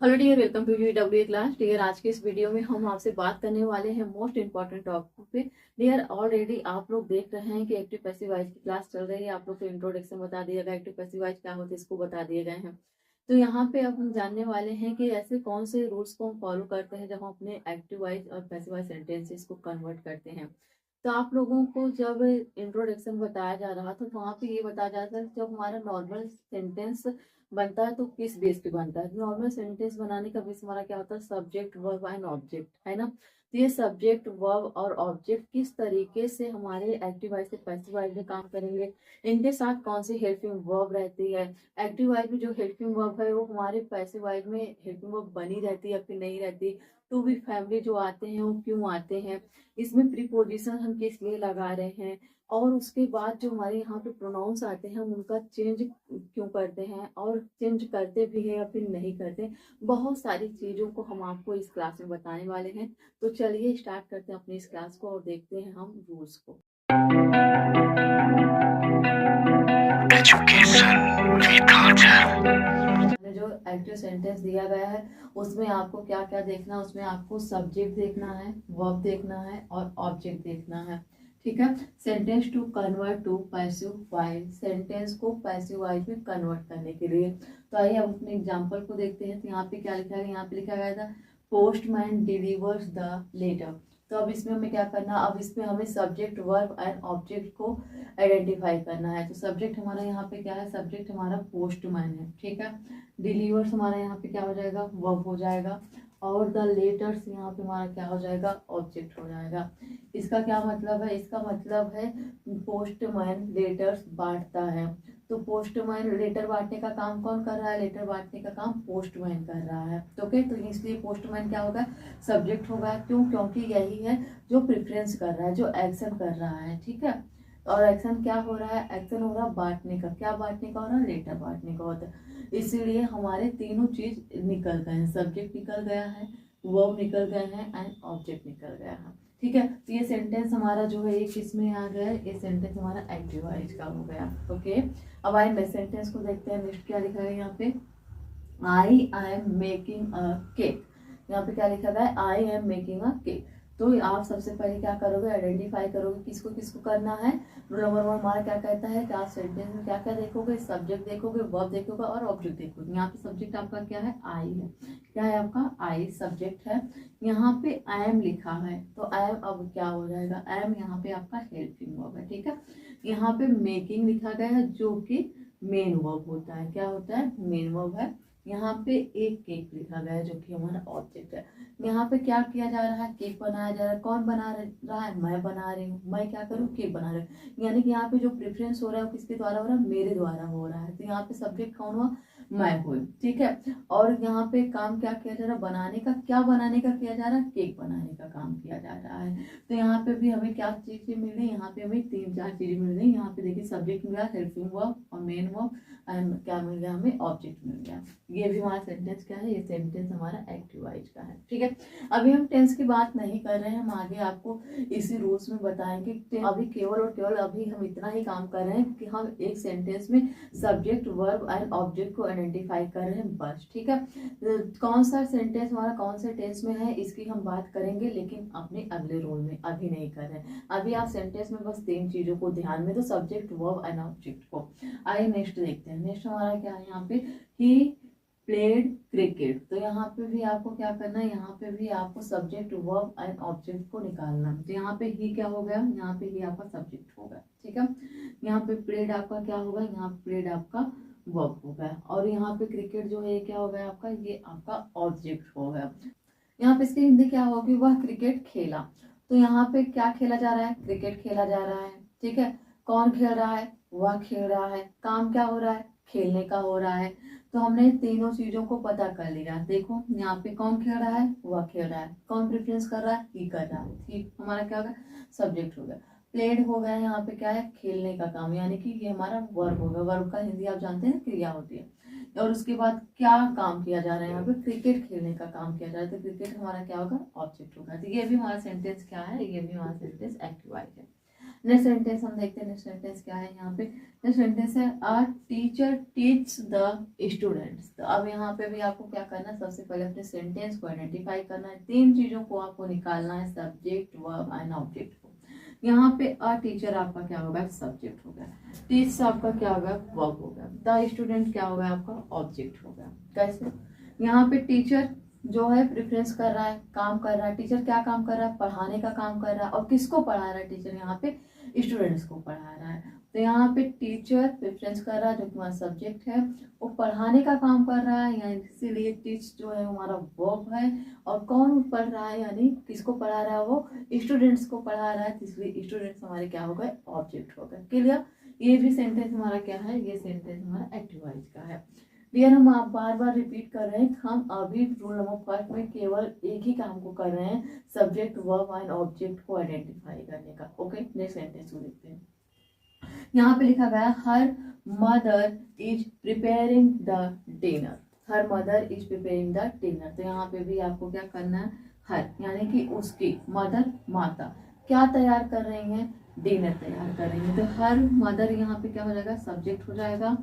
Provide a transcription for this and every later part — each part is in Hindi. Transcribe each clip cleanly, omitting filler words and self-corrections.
Hello dear, welcome to W class. Dear, आज के इस वीडियो में हम आपसे बात करने वाले हैं मोस्ट इंपॉर्टेंट टॉपिक पे। डियर, ऑलरेडी आप लोग देख रहे हैं कि एक्टिव पैसिव वॉइस की क्लास चल रही है। आप लोग को इंट्रोडक्शन बता दिया गया, एक्टिव पैसिव वॉइस क्या होती है इसको बता दिए गए हैं। तो यहाँ पे अब हम जानने वाले हैं कि ऐसे कौन से रूल्स को हम फॉलो करते हैं जब हम अपने एक्टिव वॉइस और पैसिव वॉइस सेंटेंसेस को कन्वर्ट करते हैं। तो आप लोगों को जब इंट्रोडक्शन बताया जा रहा था तो वहाँ पे ये बताया जा रहा था जब हमारा नॉर्मल सेंटेंस बनता है तो किस बेस पे बनता है। नॉर्मल सेंटेंस बनाने का बेस हमारा क्या होता है, सब्जेक्ट वर्ब एंड ऑब्जेक्ट, है ना। तो ये सब्जेक्ट वर्ब और ऑब्जेक्ट किस तरीके से हमारे एक्टिव वॉइस से पैसिव वॉइस में काम करेंगे, इनके साथ कौन सी हेल्पिंग वर्ब रहती है। एक्टिव वॉइस में जो हेल्पिंग वर्ब है वो हमारे पैसिव वॉइस में हेल्पिंग वर्ब बनी रहती है या फिर नहीं रहती। टू बी फैमिली जो आते हैं वो क्यों आते हैं, इसमें प्रीपोजिशन हम किस लिए लगा रहे हैं, और उसके बाद जो हमारे यहाँ पे प्रोनाउंस आते हैं हम उनका चेंज क्यों करते हैं और चेंज करते भी हैं या फिर नहीं करते। बहुत सारी चीज़ों को हम आपको इस क्लास में बताने वाले हैं। तो चलिए स्टार्ट करते हैं अपनी इस क्लास को और देखते हैं हम रूल्स को। जो एक्टिव सेंटेंस दिया गया है उसमें आपको क्या क्या देखना है, उसमें आपको सब्जेक्ट देखना है, वर्ब देखना है और ऑब्जेक्ट देखना है। ठीक है। Sentence to convert to passive voice, sentence को पैसिव वॉइस में कन्वर्ट करने के लिए। तो आइए हम अपने एग्जांपल को देखते हैं। तो यहाँ पे क्या लिखा है, यहाँ पे लिखा गया था पोस्टमैन डिलीवर्स द लेटर। तो अब इसमें हमें क्या करना, अब इसमें हमें सब्जेक्ट वर्ब एंड ऑब्जेक्ट को आइडेंटिफाई करना है। तो सब्जेक्ट हमारा यहाँ पे क्या है, सब्जेक्ट हमारा पोस्टमैन है। ठीक है। डिलीवर्स हमारा यहाँ पे क्या हो जाएगा, वर्ब हो जाएगा, और द लेटर्स यहाँ पे हमारा क्या हो जाएगा, ऑब्जेक्ट हो जाएगा। इसका क्या मतलब है, इसका मतलब है पोस्टमैन लेटर्स बांटता है। तो पोस्टमैन लेटर बांटने का काम कौन कर रहा है, लेटर बांटने का काम पोस्टमैन कर रहा है। तो ओके, तो इसलिए पोस्टमैन क्या होगा, सब्जेक्ट होगा। क्यों, क्योंकि यही है जो प्रेफरेंस कर रहा है, जो एक्शन कर रहा है। ठीक है। और एक्शन क्या हो रहा है, एक्शन हो रहा है बांटने का। क्या बांटने का हो रहा है, लेटर बांटने का होता है। इसीलिए हमारे तीनों चीज निकल गए हैं, सब्जेक्ट निकल गया है, वर्ब निकल गए हैं एंड ऑब्जेक्ट निकल गया है। ठीक है। तो ये सेंटेंस हमारा जो है ये किस में आ गया है, ये सेंटेंस हमारा एक्टिव वॉइस का हो गया। ओके। अब आए नेक्स्ट सेंटेंस को देखते हैं। नेक्स्ट क्या लिखा है यहाँ पे, I am making a cake. यहाँ पे क्या लिखा गया है, I am making a cake. तो आप सबसे पहले क्या करोगे, आइडेंटिफाई करोगे किसको किसको करना है। रूल नंबर 1 हमारा क्या कहता है कि आप सेंटेंस में क्या क्या देखोगे, सब्जेक्ट देखोगे, वर्ब देखोगे और ऑब्जेक्ट देखोगे। यहाँ पे सब्जेक्ट आपका क्या है, आई है। क्या है आपका, आई सब्जेक्ट है। यहाँ पे आई एम लिखा है तो आई एम अब क्या हो जाएगा, आई एम यहाँ पे आपका हेल्पिंग वर्ब है। ठीक है। यहाँ पे मेकिंग लिखा गया है जो कि मेन वर्ब होता है। क्या होता है, मेन वर्ब है। यहाँ पे एक केक लिखा गया है जो कि हमारा ऑब्जेक्ट है। यहाँ पे क्या किया जा रहा है, केक बनाया जा रहा है। कौन बना रहा है, मैं बना रही हूँ। मैं क्या करूँ, केक बना रही हूँ। यानी कि यहाँ पे जो प्रेफरेंस हो रहा है वो किसके द्वारा हो रहा है, मेरे द्वारा हो रहा है। तो यहाँ पे सब्जेक्ट कौन हुआ, मैं हुई। ठीक है। और यहाँ पे काम क्या किया जा रहा है, बनाने का। क्या बनाने का किया जा रहा है, केक बनाने का काम किया जा रहा है। तो यहाँ पे भी हमें क्या चीजें मिल रही है, यहाँ पे हमें 3-4 चीजें मिल रही है। यहाँ पे देखिए सब्जेक्ट मिल गया, हेल्पिंग वर्ब और मेन वर्ब, एंड क्या मिल गया, हमें ऑब्जेक्ट मिल गया। ये भी हमारा सेंटेंस क्या है, ये सेंटेंस हमारा एक्टिव वॉइस का है। ठीक है। अभी हम टेंस की बात नहीं कर रहे हैं, हम आगे आपको इसी रूल्स में बताएंगे। अभी केवल और केवल अभी हम इतना ही काम कर रहे हैं कि हम एक सेंटेंस में सब्जेक्ट वर्ब एंड ऑब्जेक्ट को आइडेंटिफाई कर रहे हैं बस। ठीक है। कौन सा सेंटेंस हमारा कौन से टेंस में है इसकी हम बात करेंगे, लेकिन अपने अगले रूल में, अभी नहीं कर रहे हैं। अभी आप सेंटेंस में बस 3 चीजों को ध्यान में दो, सब्जेक्ट वर्ब एंड ऑब्जेक्ट को। आइए नेक्स्ट देखते हैं। नेक्स्ट हमारा क्या है, यहाँ पे ही प्लेड क्रिकेट। तो यहाँ पे भी आपको क्या करना है, यहाँ पे भी आपको सब्जेक्ट वर्ब एंड ऑब्जेक्ट को निकालना है। तो यहाँ पे ही क्या हो गया, यहाँ पे ही आपका सब्जेक्ट हो गया। ठीक है। यहाँ पे प्लेड आपका क्या होगा, यहाँ पे प्लेड आपका वर्ब हो गया, और यहाँ पे क्रिकेट जो है क्या हो गया आपका, ये आपका ऑब्जेक्ट हो गया। यहाँ पे इसकी हिंदी क्या होगी, वह क्रिकेट खेला। तो यहाँ पे क्या खेला जा रहा है, क्रिकेट खेला जा रहा है। ठीक है। कौन खेल रहा है, वह खेल रहा है। काम क्या हो रहा है, खेलने का हो रहा है। तो हमने तीनों चीजों को पता कर लिया। देखो यहाँ पे कौन खेल रहा है, वह खेल रहा है। कौन प्रेफरेंस कर रहा है, ही कर रहा है। ठीक, हमारा क्या होगा, सब्जेक्ट हो गया। प्लेड हो गया, यहाँ पे क्या है, खेलने का काम, यानी कि ये हमारा वर्ब होगा। वर्ब का हिंदी आप जानते हैं क्रिया होती है। और उसके बाद क्या काम किया जा रहा है, यहाँ पे क्रिकेट खेलने का काम किया जा रहा है। तो क्रिकेट हमारा क्या होगा, ऑब्जेक्ट होगा। तो ये भी हमारा सेंटेंस क्या है, ये भी हमारा सेंटेंस एक्टिव वॉइस है। नेक्स्ट सेंटेंस हम देखते हैं। नेक्स्ट सेंटेंस क्या है यहाँ पे? नेक्स्ट सेंटेंस है a teacher teach the students. तो अब यहाँ पे भी आपको क्या करना है, सबसे पहले अपने सेंटेंस को आइडेंटिफाई करना है। 3 चीजों को आपको निकालना है, सब्जेक्ट, वर्ब एंड ऑब्जेक्ट को। यहाँ पे अ टीचर आपका क्या होगा? सब्जेक्ट हो गया। टीच आपका क्या होगा? वर्ब हो गया। द स्टूडेंट क्या होगा? आपका ऑब्जेक्ट हो गया। कैसे? यहाँ पे टीचर जो है प्रेफरेंस कर रहा है, काम कर रहा है। टीचर क्या काम कर रहा है? पढ़ाने का काम कर रहा है। और किसको पढ़ा रहा है टीचर? यहाँ पे स्टूडेंट्स को पढ़ा रहा है। तो यहाँ पे टीचर प्रेफरेंस कर रहा है, जो कि हमारा सब्जेक्ट है, वो पढ़ाने का काम कर रहा है, यानी इसीलिए टीच जो है हमारा वर्ब है। और कौन पढ़ रहा है, यानी किसको पढ़ा रहा है? वो स्टूडेंट्स को पढ़ा रहा है, इसलिए स्टूडेंट्स हमारे क्या हो गए? ऑब्जेक्ट हो गए। क्लियर? ये भी सेंटेंस हमारा क्या है? ये सेंटेंस हमारा एक्टिव वॉइस का है। डियर, हम आप बार बार रिपीट कर रहे हैं, हम अभी रूल नंबर 5 में केवल एक ही काम को कर रहे हैं, सब्जेक्ट, वर्ब एंड ऑब्जेक्ट को आइडेंटिफाई करने का। ओके, नेक्स्ट सेंटेंस को देखते हैं। यहाँ पे लिखा गया her mother is preparing the dinner. Her mother is preparing the dinner. तो यहाँ पे भी आपको क्या करना है? हर यानी कि उसकी, मदर माता क्या तैयार कर रही हैं? डिनर तैयार कर रही है। तो हर मदर यहाँ पे क्या हो जाएगा? सब्जेक्ट हो जाएगा।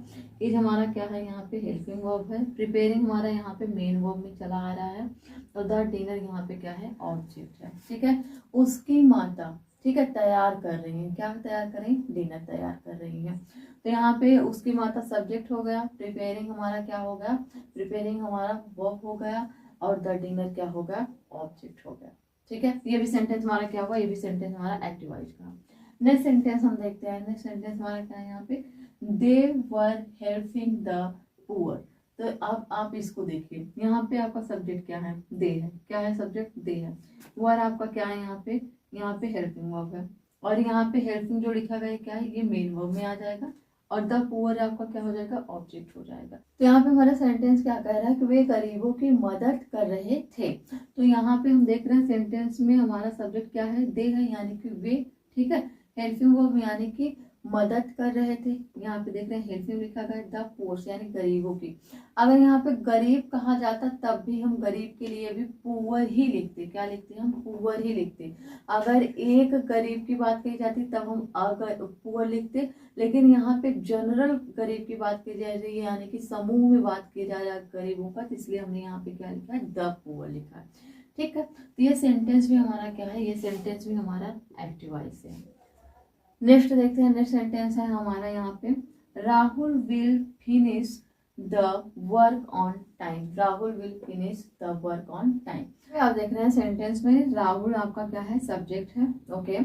इज हमारा क्या है? यहाँ पे हेल्पिंग वर्ब है। प्रिपेयरिंग हमारा यहाँ पे मेन वर्ब में चला आ रहा है। और द डिनर यहाँ पे क्या है? ऑब्जेक्ट है। ठीक है, उसकी माता, ठीक है, तैयार कर रही है। क्या तैयार कर रही है? डिनर तैयार कर रही है। तो यहाँ पे उसकी माता सब्जेक्ट हो गया। प्रिपेयरिंग हमारा क्या हो गया? प्रिपेयरिंग हमारा वर्ब हो गया। और द डिनर क्या हो गया? ऑब्जेक्ट हो गया। ठीक है, ये भी सेंटेंस हमारा क्या होगा? ये भी सेंटेंस हमारा एक्टिव वॉइस का। नेक्स्ट सेंटेंस हम देखते हैं। नेक्स्ट सेंटेंस हमारा क्या है यहाँ पे? दे वर हेल्पिंग द पुअर। तो अब आप इसको देखिए, यहाँ पे आपका सब्जेक्ट क्या है? दे है। क्या है सब्जेक्ट? दे है। वर आपका क्या है यहाँ पे? यहाँ पे हेल्पिंग वर्ब है। और यहाँ पे हेल्पिंग जो लिखा गया है क्या है? ये मेन वर्ब में आ जाएगा। और द पुअर आपका क्या हो जाएगा? ऑब्जेक्ट हो जाएगा। तो यहाँ पे हमारा सेंटेंस क्या कह रहा है? कि वे गरीबों की मदद कर रहे थे। तो यहाँ पे हम देख रहे हैं सेंटेंस में हमारा सब्जेक्ट क्या है? दे है, यानी कि वे। ठीक है, हेल्पिंग वर्ब यानी कि मदद कर रहे थे। यहाँ पे देख रहे हैं हेल्पिंग लिखा गया, द पुअर यानी गरीबों की। अगर यहाँ पे गरीब कहा जाता तब भी हम गरीब के लिए भी पुअर ही लिखते। क्या लिखते? हम पुअर ही लिखते। अगर एक गरीब की बात कही जाती तब हम पुअर लिखते। लेकिन यहाँ पे जनरल गरीब की बात की जा रही है, यानी कि समूह में बात की जा रही है गरीबों का, इसलिए हमने यहाँ पे क्या लिखा है? द पुअर लिखा है। ठीक है, तो ये सेंटेंस भी हमारा क्या है? ये सेंटेंस भी हमारा एक्टिव वॉइस है। नेक्स्ट देखते हैं। नेक्स्ट सेंटेंस है हमारा यहाँ पे Rahul will finish the work on time. Rahul will finish the work on time. आप देख रहे हैं सेंटेंस में राहुल आपका क्या है? सब्जेक्ट है। ओके,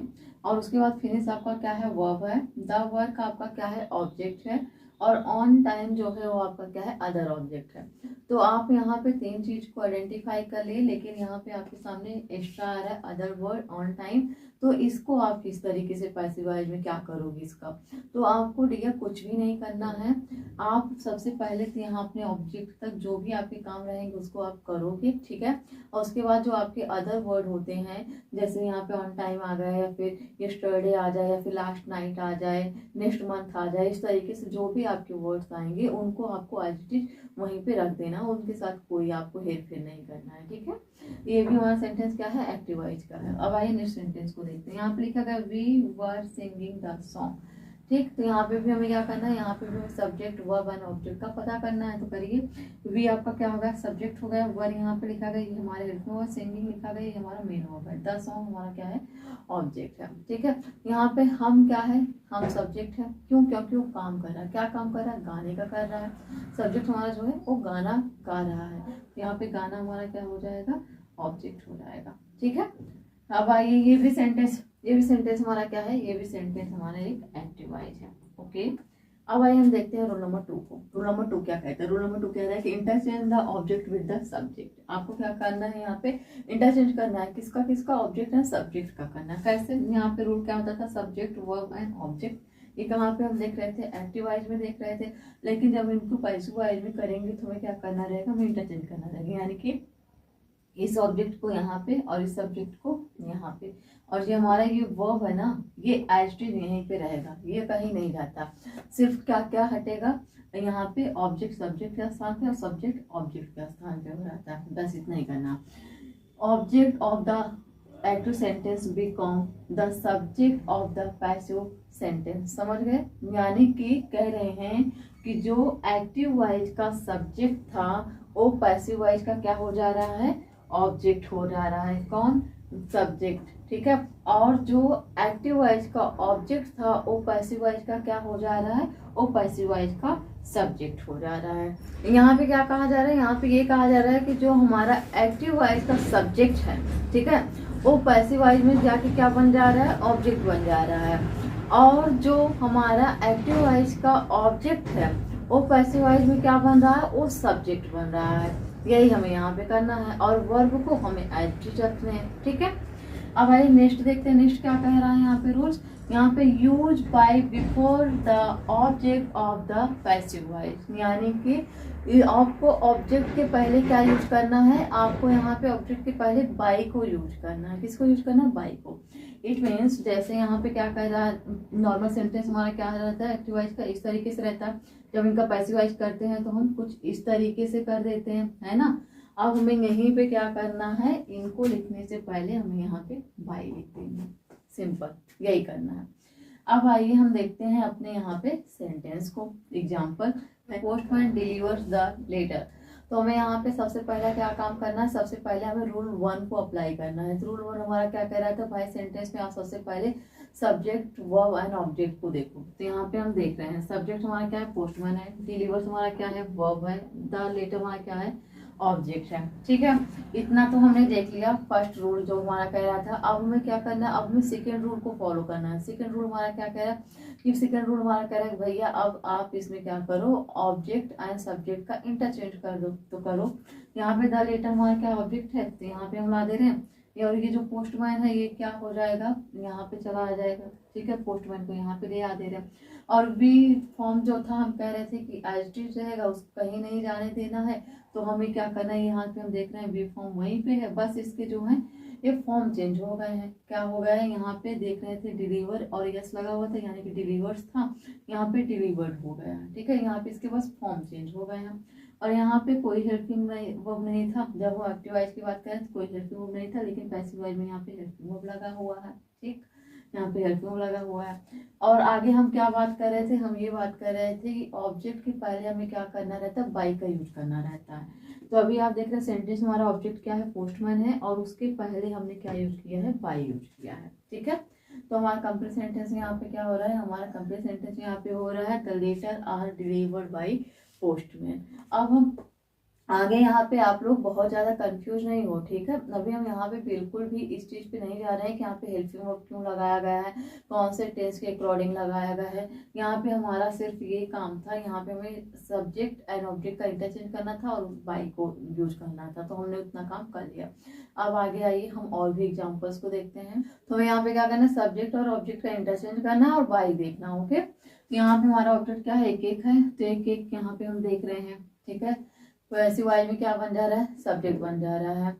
और उसके बाद फिनिश आपका क्या है? वर्ब है। द वर्क आपका क्या है? ऑब्जेक्ट है। और ऑन टाइम जो है वो आपका क्या है? अदर ऑब्जेक्ट है। तो आप यहाँ पे 3 चीज को आइडेंटिफाई कर लिए, लेकिन यहाँ पे आपके सामने एक्स्ट्रा आ रहा है अदर वर्ड, ऑन टाइम। तो इसको आप किस तरीके से पैसिव वॉइस में क्या करोगे इसका? तो आपको डियर कुछ भी नहीं करना है। आप सबसे पहले तो यहाँ अपने ऑब्जेक्ट तक जो भी आपके काम रहेंगे उसको आप करोगे। ठीक है, और उसके बाद जो आपके अदर वर्ड होते हैं, जैसे यहाँ पे ऑन टाइम आ गया, या फिर यस्टरडे आ जाए, या फिर लास्ट नाइट आ जाए, नेक्स्ट मंथ आ जाए, इस तरीके से जो भी आपके वर्ड्स आएंगे उनको आपको एज इट इज वहीं पे रख देना। उनके साथ कोई आपको हेर फेर नहीं करना है। ठीक है, ये भी हमारा सेंटेंस क्या है? एक्टिव वॉइस का है। अब आइए नेक्स्ट सेंटेंस को देखते हैं। यहाँ पे लिखा गया we were singing the song. ठीक, तो यहाँ पे भी हमें क्या करना है? यहाँ पे भी हमें सब्जेक्ट, वर्ब एंड ऑब्जेक्ट का पता करना है। तो करिए, वी आपका क्या होगा? सब्जेक्ट हो गया। वर यहाँ पे लिखा गया, ये हमारे हेल्पिंग वर्ब। सिंगिंग लिखा गया, ये हमारा मेन वर्ब है। द सॉन्ग हमारा क्या है? ऑब्जेक्ट है। ठीक है, यहाँ पे हम क्या है? हम सब्जेक्ट है। क्यों? क्योंकि वो काम कर रहा है। क्या काम कर रहा है? गाने का कर रहा है। सब्जेक्ट हमारा जो है वो गाना गा रहा है। यहाँ पे गाना हमारा क्या हो जाएगा? ऑब्जेक्ट हो जाएगा। ठीक है, अब आइए ये भी सेंटेंस हमारा क्या है? ये भी सेंटेंस हमारा एक एक्टिव वॉइस है। ओके, अब आइए हम देखते हैं रूल नंबर 2 को। रूल नंबर 2 क्या कहता है? रूल नंबर 2 कहता है कि interchange the object with the subject. आपको क्या करना है? यहाँ पे इंटरचेंज करना है। किसका किसका? ऑब्जेक्ट है सब्जेक्ट का करना है। कैसे? यहाँ पे रूल क्या होता था? Subject, verb and object. ये कहाँ पे हम देख रहे थे? एक्टिव वॉइस में देख रहे थे। लेकिन जब इनको पैसिव वॉइस में करेंगे तो हमें क्या करना रहेगा? हमें इंटरचेंज करना रहेगा, यानी कि इस ऑब्जेक्ट को यहाँ पे और इस सब्जेक्ट को यहाँ पे। और ये हमारा ये वर्ब है ना, ये एज इट इज यहीं पे रहेगा, ये कहीं नहीं जाता। सिर्फ क्या क्या हटेगा? यहाँ पे ऑब्जेक्ट सब्जेक्ट के स्थान पे और सब्जेक्ट ऑब्जेक्ट के स्थान पे हो जाता है। बस इतना ही करना। Object of the active sentence become the subject of the passive sentence. समझ गए? यानी कि कह रहे हैं कि जो एक्टिव वॉइस का सब्जेक्ट था वो पैसिव वॉइस का क्या हो जा रहा है, ऑब्जेक्ट हो जा रहा है। कौन? सब्जेक्ट। ठीक है। और जो एक्टिव वॉइस का ऑब्जेक्ट था वो पैसिव वॉइस का क्या हो जा रहा है, वो पैसिव वॉइस का सब्जेक्ट हो जा रहा है। यहाँ पे क्या कहा जा रहा है, यहाँ पे ये कहा जा रहा है कि जो हमारा एक्टिव वॉइस का सब्जेक्ट है, ठीक है, वो पैसिव वॉइस में जाके क्या बन जा रहा है, ऑब्जेक्ट बन जा रहा है। और जो हमारा एक्टिव वॉइस का ऑब्जेक्ट है वो पैसिव वॉइस में क्या बन रहा है, वो सब्जेक्ट बन रहा है। यही हमें यहाँ पे करना है और वर्ब को हमें एज रखने हैं। ठीक है। अब आइए नेक्स्ट देखते हैं। नेक्स्ट क्या कह रहा है यहाँ पे रूल्स, यहाँ पे use by before the object of the passive voice, यानी कि आपको ऑब्जेक्ट के पहले क्या यूज करना है, आपको यहाँ पे ऑब्जेक्ट के पहले बाय को यूज करना है। किसको यूज करना है, बाय को। इट मीन्स जैसे यहाँ पे क्या कह रहा है, नॉर्मल सेंटेंस हमारा क्या रहता है, एक्टिव वॉइस का इस तरीके से रहता है, जब इनका पैसिव वॉइस करते हैं तो हम कुछ इस तरीके से कर देते हैं, है ना। अब हमें यहीं पे क्या करना है, इनको लिखने से पहले हमें यहाँ पे बाय लिख देंगे, सिंपल, यही करना है। अब आइए हम देखते हैं अपने यहाँ पे सेंटेंस को। Example, postman delivers the letter. तो हमें यहाँ पे सबसे पहला क्या काम करना है, सबसे पहले हमें रूल 1 को अप्लाई करना है। रूल 1 हमारा क्या कह रहा था भाई, सेंटेंस में आप सबसे पहले सब्जेक्ट वर्ब एंड ऑब्जेक्ट को देखो। तो यहाँ पे हम देख रहे हैं सब्जेक्ट हमारा क्या है, पोस्टमैन है, डिलीवर्स हमारा क्या है, वर्ब है, द लेटर हमारा क्या है, ऑब्जेक्ट है। ठीक है, इतना तो हमने देख लिया फर्स्ट रूल जो हमारा कह रहा था। अब हमें क्या करना है, अब हमें सेकेंड रूल को फॉलो करना है। सेकेंड रूल हमारा क्या कह रहा है, कि सेकेंड रूल हमारा कह रहा है भैया अब आप इसमें क्या करो, ऑब्जेक्ट एंड सब्जेक्ट का इंटरचेंज कर दो। तो करो, यहाँ पे द लेटर हमारा क्या ऑब्जेक्ट है, तो यहाँ पे हम ला दे रहे हैं, और ये जो पोस्टमैन है ये क्या हो जाएगा, यहाँ पे चला आ जाएगा। ठीक है, पोस्टमैन को यहाँ पे ले आ दे रहे हैं। और बी फॉर्म जो था हम कह रहे थे कि एज इट रहेगा, उसको कहीं नहीं जाने देना है। तो हमें क्या करना है, यहाँ पे हम देख रहे हैं बी फॉर्म वहीं पे है, बस इसके जो है ये फॉर्म चेंज हो गए हैं। क्या हो गया है, यहाँ पे देख रहे थे डिलीवर और यस लगा हुआ था, यानी कि डिलीवर्स था, यहाँ पे डिलीवर्ड हो गया है। ठीक है, यहाँ पे इसके बस फॉर्म चेंज हो गए हैं। और यहाँ पे कोई हेल्पिंग वर्ब नहीं था, जब हम एक्टिव वॉइस की बात करें तो कोई हेल्पिंग वर्ब नहीं था, लेकिन पैसिव वॉइस में यहाँ पे हेल्पिंग वर्ब लगा हुआ है। ठीक, यहाँ पे हेल्पिंग वर्ब लगा हुआ है। और आगे हम क्या बात कर रहे थे, हम ये बात कर रहे थे कि ऑब्जेक्ट के पहले हमें क्या करना रहता है, बाई का यूज करना रहता है। तो अभी आप देख रहे हैं सेंटेंस हमारा ऑब्जेक्ट क्या है, पोस्टमैन है, और उसके पहले हमने क्या यूज किया है, बाई यूज किया है। ठीक है, तो हमारा कंप्लीट सेंटेंस यहाँ पे क्या हो रहा है, हमारा कंप्लीट सेंटेंस यहाँ पे हो रहा है the letter are delivered by postman. अब हम आगे यहाँ पे आप लोग बहुत ज़्यादा कंफ्यूज नहीं हो। ठीक है, अभी हम यहाँ पे बिल्कुल भी इस चीज़ पे नहीं जा रहे हैं कि यहाँ पे हेल्पिंग वर्ब क्यों लगाया गया है, कौन से टेंस के अकॉर्डिंग लगाया गया है। यहाँ पे हमारा सिर्फ ये काम था, यहाँ पे हमें सब्जेक्ट एंड ऑब्जेक्ट का इंटरचेंज करना था और बाई को यूज करना था, तो हमने उतना काम कर लिया। अब आगे आइए हम और भी एग्जाम्पल्स को देखते हैं। तो हमें यहाँ पे क्या करना है, सब्जेक्ट और ऑब्जेक्ट का इंटरचेंज करना है और बाई देखना। ओके, तो यहाँ पे हमारा ऑब्जेक्ट क्या है, एक एक है, तो एक एक यहाँ पे हम देख रहे हैं। ठीक है, पैसिव वॉइस में क्या बन जा रहा है, सब्जेक्ट बन जा रहा है।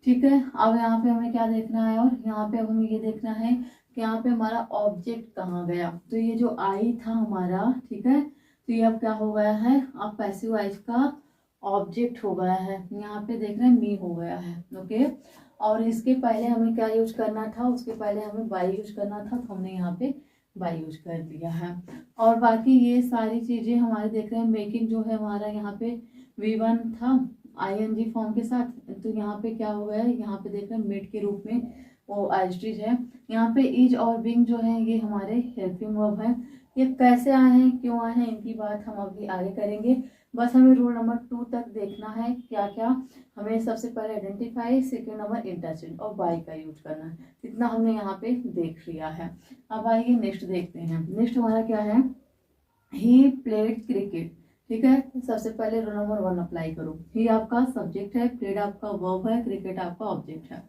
ठीक है, अब यहाँ पे हमें क्या देखना है, और यहाँ पे अब हमें ये देखना है कि यहाँ पे हमारा ऑब्जेक्ट कहाँ गया। तो ये जो आई था हमारा, ठीक है, तो ये अब क्या हो गया है, अब पैसिव वॉइस का ऑब्जेक्ट हो गया है। यहाँ पे देख रहे हैं मी हो गया है। ओके, और इसके पहले हमें क्या यूज करना था, उसके पहले हमें बाई यूज करना था, तो हमने यहाँ पे बाई यूज कर दिया है। और बाकी ये सारी चीजें हमारे देख रहे हैं, मेकिंग जो है हमारा यहाँ पे V1 था ING फॉर्म के साथ, तो यहाँ पे क्या हो गया है, यहाँ पे देख रहे हैं मेड के रूप में वो एज है। यहाँ पे इज और बिंग जो है ये हमारे हेल्पिंग वर्ब है। ये कैसे आए हैं, क्यों आए हैं, इनकी बात हम अभी आगे करेंगे। बस हमें रूल नंबर 2 तक देखना है, क्या क्या हमें सबसे पहले आइडेंटिफाई, सेकेंड नंबर इंटरचेंज और बाई का यूज करना है। इतना हमने यहाँ पे देख लिया है। अब आइए नेक्स्ट देखते हैं। नेक्स्ट हमारा क्या है, ही प्लेड क्रिकेट। ठीक है, सबसे पहले रूल नंबर 1 अप्लाई करो। ही आपका सब्जेक्ट है, प्लेड आपका वर्ब है, क्रिकेट आपका ऑब्जेक्ट है।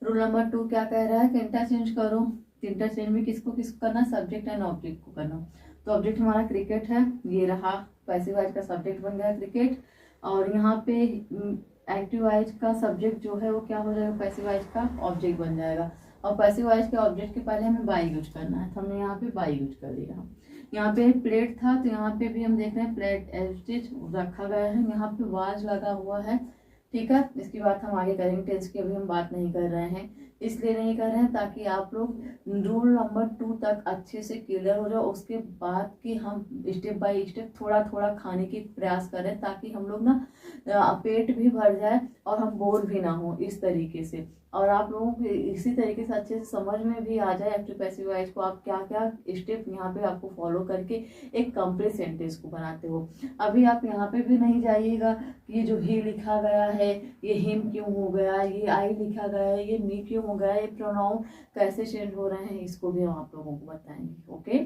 रूल नंबर 2 क्या कह रहा है कि इंटरचेंज करो। इंटरचेंज में किसको किसको करना, सब्जेक्ट एंड ऑब्जेक्ट को करना। तो ऑब्जेक्ट हमारा क्रिकेट है, ये रहा, पैसिव वॉइस का सब्जेक्ट बन गया क्रिकेट, और यहाँ पे एक्टिव वॉइस का सब्जेक्ट जो है वो क्या हो जाएगा, पैसिव वॉइस का ऑब्जेक्ट बन जाएगा। और पैसिव वॉइस के ऑब्जेक्ट के पहले हमें बाई यूज करना है, तो हमने यहाँ पे बाई यूज कर लिया। यहाँ पे प्लेट था, तो यहाँ पे भी हम देख रहे हैं प्लेट एज रखा गया है। यहाँ पे वाज लगा हुआ है, ठीक है, इसकी बात हम आगे करेंगे। टेंस की अभी हम बात नहीं कर रहे हैं, इसलिए नहीं कर रहे हैं ताकि आप लोग रूल नंबर 2 तक अच्छे से क्लियर हो जाओ। उसके बाद कि हम स्टेप बाय स्टेप थोड़ा थोड़ा खाने की प्रयास करें ताकि हम लोग ना पेट भी भर जाए और हम बोर भी ना हो इस तरीके से, और आप लोगों को इसी तरीके से अच्छे से समझ में भी आ जाए एक्टिव पैसिव वॉइस को आप क्या क्या स्टेप यहाँ पे आपको फॉलो करके एक कंप्लीट सेंटेंस को बनाते हो। अभी आप यहाँ पे भी नहीं जाइएगा, ये जो ही लिखा गया है ये हिम क्यों हो गया, ये आई लिखा गया है ये मी क्यों हो गया, ये प्रोनाउन कैसे चेंज हो रहे हैं, इसको भी हम आप लोगों को बताएंगे। ओके,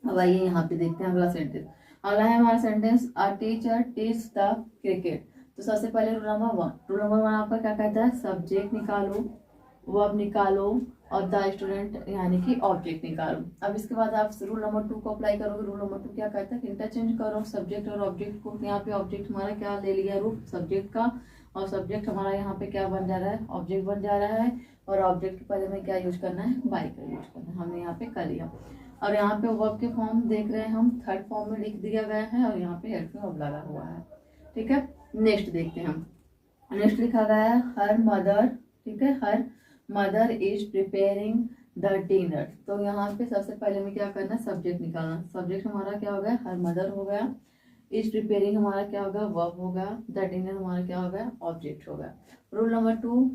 अब आइए यहाँ पे देखते हैं अगला सेंटेंस। अगला है हमारा sentence, a teacher teach the cricket. तो सबसे पहले रूल नंबर 1, रूल नंबर 1 आपका क्या कहता है, सब्जेक्ट निकालो, वर्ब निकालो और द स्टूडेंट यानी कि ऑब्जेक्ट निकालो। अब इसके बाद आप रूल नंबर 2 को अप्लाई करोगे। रूल नंबर 2 क्या कहता है, इंटरचेंज करो सब्जेक्ट और ऑब्जेक्ट को। यहाँ पे ऑब्जेक्ट हमारा क्या ले लिया रूप सब्जेक्ट का, और सब्जेक्ट हमारा यहाँ पे क्या बन जा रहा है, ऑब्जेक्ट बन जा रहा है। और ऑब्जेक्ट के पहले हमें क्या यूज करना है, बाय का यूज करना है, हमने यहाँ पे कर लिया। और यहाँ पे वर्ब के फॉर्म देख रहे हैं हम, थर्ड फॉर्म में लिख दिया गया है और यहाँ पे हेल्पिंग वर्ब लगा हुआ है। ठीक है, नेक्स्ट देखते हैं हम। नेक्स्ट लिखा गया है हर मदर, ठीक है, her mother is preparing the dinner. तो यहाँ पे सबसे पहले हमें क्या करना है, सब्जेक्ट निकालना। सब्जेक्ट हमारा क्या हो गया, हर मदर हो गया, इज प्रिपेयरिंग हमारा क्या होगा, वर्ब होगा, द डिनर हमारा क्या हो गया, ऑब्जेक्ट होगा। रूल नंबर 2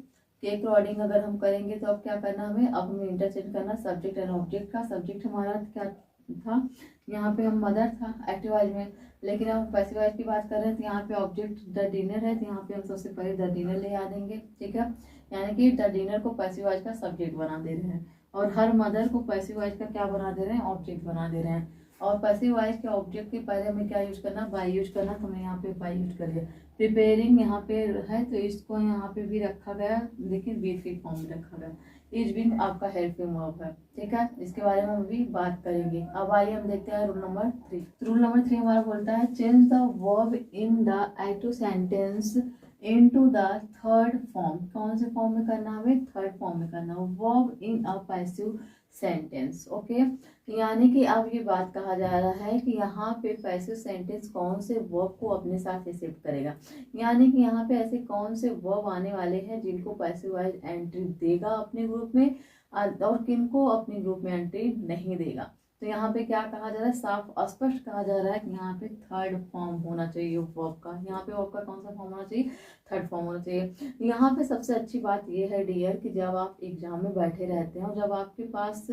के अकॉर्डिंग अगर हम करेंगे तो अब क्या करना हमें, अब हमें इंटरचेंज करना सब्जेक्ट एंड ऑब्जेक्ट का। सब्जेक्ट हमारा क्या था, यहाँ पे हम मदर था एक्टिव वॉइस में, लेकिन हम पैसिव वॉइस की बात कर रहे हैं तो यहाँ पे ऑब्जेक्ट द डिनर है, तो यहाँ पे हम सबसे पहले द डिनर ले आ देंगे। ठीक है, यानी कि द डिनर को पैसिव वॉइस का सब्जेक्ट बना दे रहे हैं और हर मदर को पैसिव वॉइस का क्या बना दे रहे हैं, ऑब्जेक्ट बना दे रहे हैं। और पैसिव वॉइस के ऑब्जेक्ट के पहले हमें क्या यूज करना, बाय यूज करना, तो हमें यहाँ पे बाय यूज कर लिया। प्रिपेयरिंग यहाँ पे है तो इसको यहाँ पे भी रखा गया, लेकिन बी3 फॉर्म में रखा गया। इज बिन आपका हेल्पिंग वर्ब है। ठीक है, इसके बारे में हम भी बात करेंगे। अब आइए हम देखते हैं रूल नंबर 3। रूल नंबर 3 हमारा बोलता है change the verb in the active sentence into the third form. कौन से फॉर्म में करना, हमें थर्ड फॉर्म में करना, verb in a passive sentence. Okay, यानी कि अब ये बात कहा जा रहा है कि यहाँ पे पैसिव सेंटेंस कौन से वर्ब को अपने साथ एक्सेप्ट करेगा, यानी कि यहाँ पे ऐसे कौन से वर्ब आने वाले हैं जिनको पैसिव वॉइस एंट्री देगा अपने ग्रुप में और किनको अपने ग्रुप में एंट्री नहीं देगा। तो यहाँ पे क्या कहा जा रहा है, साफ स्पष्ट कहा जा रहा है कि यहाँ पे थर्ड फॉर्म होना चाहिए वर्ब का। यहाँ पे वर्ब का कौन सा फॉर्म होना चाहिए, थर्ड फॉर्म होना चाहिए। यहाँ पे सबसे अच्छी बात यह है डियर कि जब आप एग्जाम में बैठे रहते हैं और जब आपके पास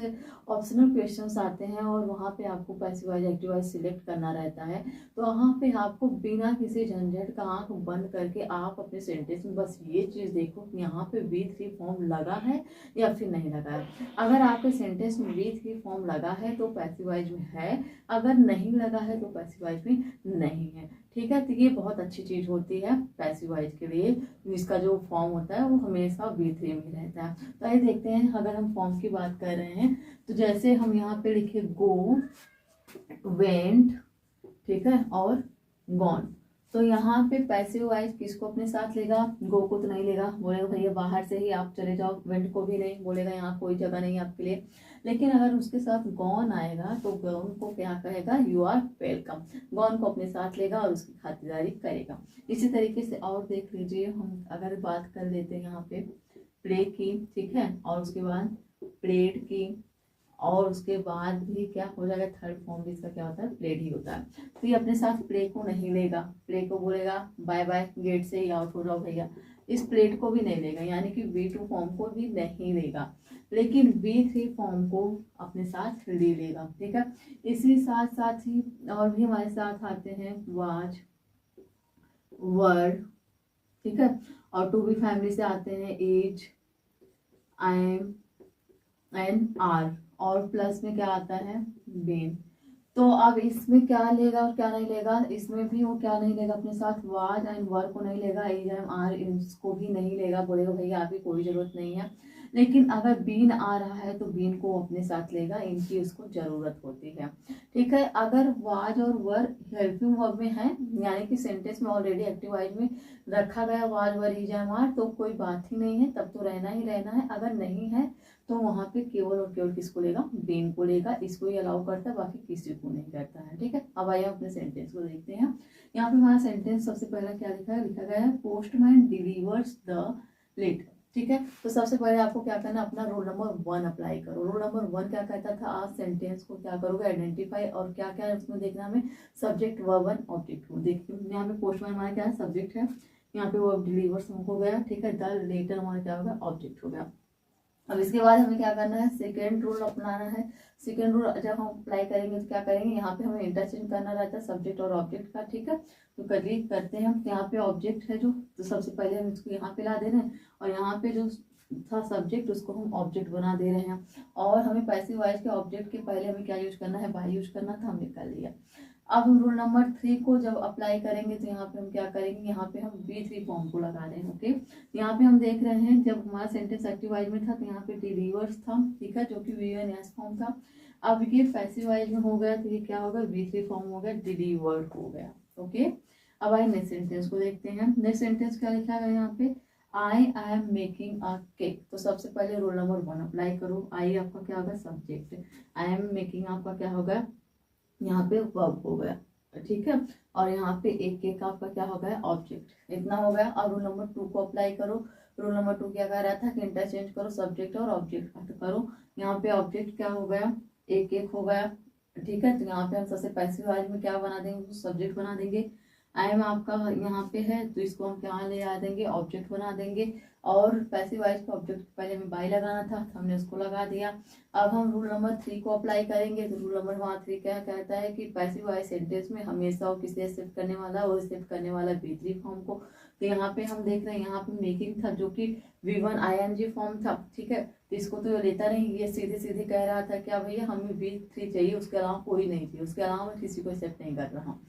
ऑप्शनल क्वेश्चंस आते हैं और वहाँ पे आपको passive voice active voice select करना रहता है, तो वहाँ पे आपको बिना किसी झंझट का आंख बंद करके आप अपने सेंटेंस में बस ये चीज़ देखो कि यहाँ पे बी3 फॉर्म लगा है या फिर नहीं लगा है। अगर आपके सेंटेंस में बी3 फॉर्म लगा है तो पैसिव वॉइस में है, अगर नहीं लगा है तो पैसिव वॉइस में नहीं है। ठीक है, तो ये बहुत अच्छी चीज़ होती है पैसिव वॉइस के लिए, इसका जो फॉर्म होता है वो हमेशा बी3 में रहता है। तो आइए देखते हैं, अगर हम फॉर्म की बात कर रहे हैं तो जैसे हम यहाँ पे लिखे गो, वेंट, ठीक है, और गॉन, तो यहाँ पे पैसिव वॉइस किसको अपने साथ लेगा, गो को तो नहीं लेगा, बोलेगा भैया बाहर से ही आप चले जाओ। वेंट को भी नहीं, बोलेगा यहाँ कोई जगह नहीं आपके लिए। लेकिन अगर उसके साथ गॉन आएगा तो गॉन को क्या कहेगा, यू आर वेलकम, गॉन को अपने साथ लेगा और उसकी खातिरदारी करेगा। इसी तरीके से और देख लीजिए, हम अगर बात कर लेते हैं यहाँ पे प्ले की, ठीक है, और उसके बाद प्लेड की, और उसके बाद भी क्या हो जाएगा, थर्ड फॉर्म भी इसका क्या होता है, प्लेड ही होता है। तो ये अपने साथ प्ले को नहीं लेगा, प्ले को बोलेगा बाय बाय, गेट से ही आउट हो जाओ भैया। इस प्लेड को भी नहीं लेगा, यानी कि बी2 फॉर्म को भी नहीं लेगा, लेकिन बी3 फॉर्म को अपने साथ ले लेगा। ठीक है, इसी साथ साथ ही और भी हमारे साथ आते हैं वाज, वर्ड, ठीक है, और टू बी फैमिली से आते हैं as, I am and are, और प्लस में क्या आता है, बेन। तो अब इसमें क्या लेगा और क्या नहीं लेगा, इसमें भी वो क्या नहीं लेगा अपने साथ, वाज एंड वर को नहीं लेगा, एज एंड आर इसको भी नहीं लेगा, बोलेगा भैया आपकी कोई ज़रूरत नहीं है। लेकिन अगर बीन आ रहा है तो बीन को अपने साथ लेगा, इनकी उसको जरूरत होती है। ठीक है, अगर वाज और वर हेल्पिंग वर्ब में है, यानी कि सेंटेंस में ऑलरेडी एक्टिव वॉइस में रखा गया was were is am are, तो कोई बात ही नहीं है, तब तो रहना ही रहना है। अगर नहीं है तो वहां पे केवल और केवल किसको लेगा, बीन को लेगा। इसको ही अलाउ करता है, बाकी किसी को नहीं करता है। ठीक है, अब आइए अपने सेंटेंस को देखते हैं। यहाँ पे हमारा सेंटेंस सबसे पहला क्या लिखा है, लिखा गया है पोस्टमैन डिलीवर्स द लेटर। ठीक है, तो सबसे पहले आपको क्या करना है, अपना रोल नंबर 1 अप्लाई करो। रोल नंबर 1 क्या कहता था, आप सेंटेंस को क्या करोगे, आइडेंटिफाई, और क्या क्या है उसमें देखना हमें, सब्जेक्ट वर्ब एंड ऑब्जेक्ट। देखिए यहाँ पे पोस्टमैन हमारा क्या है, सब्जेक्ट है, यहाँ पे वर्ब डिलीवर्स हो गया। ठीक है, द लेटर हमारा क्या होगा, ऑब्जेक्ट हो गया। अब इसके बाद हमें क्या करना है, सेकेंड रूल अपनाना है। सेकेंड रूल जब हम अप्लाई करेंगे तो क्या करेंगे, यहाँ पे हमें इंटरचेंज करना रहता है सब्जेक्ट और ऑब्जेक्ट का। ठीक है, तो करिए करते हैं हम। यहाँ पे ऑब्जेक्ट है जो, तो सबसे पहले हम इसको यहाँ पे ला दे रहे हैं, और यहाँ पे जो था सब्जेक्ट उसको हम ऑब्जेक्ट बना दे रहे हैं। और हमें पैसिव वॉइस के ऑब्जेक्ट के पहले हमें क्या यूज करना है, बाई यूज करना था, हमने कर लिया। अब हम रूल नंबर 3 को जब अप्लाई करेंगे तो यहाँ पे हम क्या करेंगे, यहाँ पे हम V3 फॉर्म को लगा रहे हैं। ओके, यहाँ पे हम देख रहे हैं जब हमारा सेंटेंस एक्टिव वॉइस में था तो यहाँ पे डिलीवर्स था। ठीक है, जो कि V1S फॉर्म था। अब ये पैसिव वॉइस में हो गया तो ये क्या होगा, V3 फॉर्म हो गया, डिलीवर्ड हो गया। ओके, अब आइए नेक्स्ट सेंटेंस को देखते हैं। नेक्स्ट सेंटेंस क्या लिखा है यहाँ पे, I am making a cake. तो सबसे पहले रोल नंबर 1 अप्लाई करो। आई आपका क्या होगा, सब्जेक्ट। आई एम मेकिंग आपका क्या होगा, यहाँ पे वर्ब हो गया। ठीक है, और यहाँ पे एक केक आपका क्या हो गया, ऑब्जेक्ट। इतना हो गया। और रूल नंबर 2 को अप्लाई करो। रूल नंबर 2 क्या कह रहा था कि इंटरचेंज करो सब्जेक्ट और ऑब्जेक्ट का, तो करो। यहाँ पे ऑब्जेक्ट क्या हो गया, एक केक हो गया। ठीक है, तो यहाँ पे हम सबसे पैसिव वॉइस में क्या बना देंगे, सब्जेक्ट बना देंगे। आई एम आपका यहाँ पे है तो इसको हम क्या ले आ देंगे, ऑब्जेक्ट बना देंगे। और पैसिव वॉइस का ऑब्जेक्ट पहले हमें बाई लगाना था तो हमने उसको लगा दिया। अब हम रूल नंबर 3 को अप्लाई करेंगे तो रूल नंबर 3 क्या कहता है कि पैसिव वॉइस सेंटेंस में हमेशा वो किसे एक्सेप्ट करने वाला, वो एक्सेप्ट करने वाला V3 फॉर्म को। तो यहाँ पे हम देख रहे हैं, यहाँ पे मेकिंग था जो कि V1 ING फॉर्म था। ठीक है, तो इसको तो लेता नहीं, ये सीधे सीधे कह रहा था क्या भैया हमें V3 चाहिए, उसके अलावा कोई नहीं चाहिए, उसके अलावा मैं किसी को एक्सेप्ट नहीं कर रहा हूँ।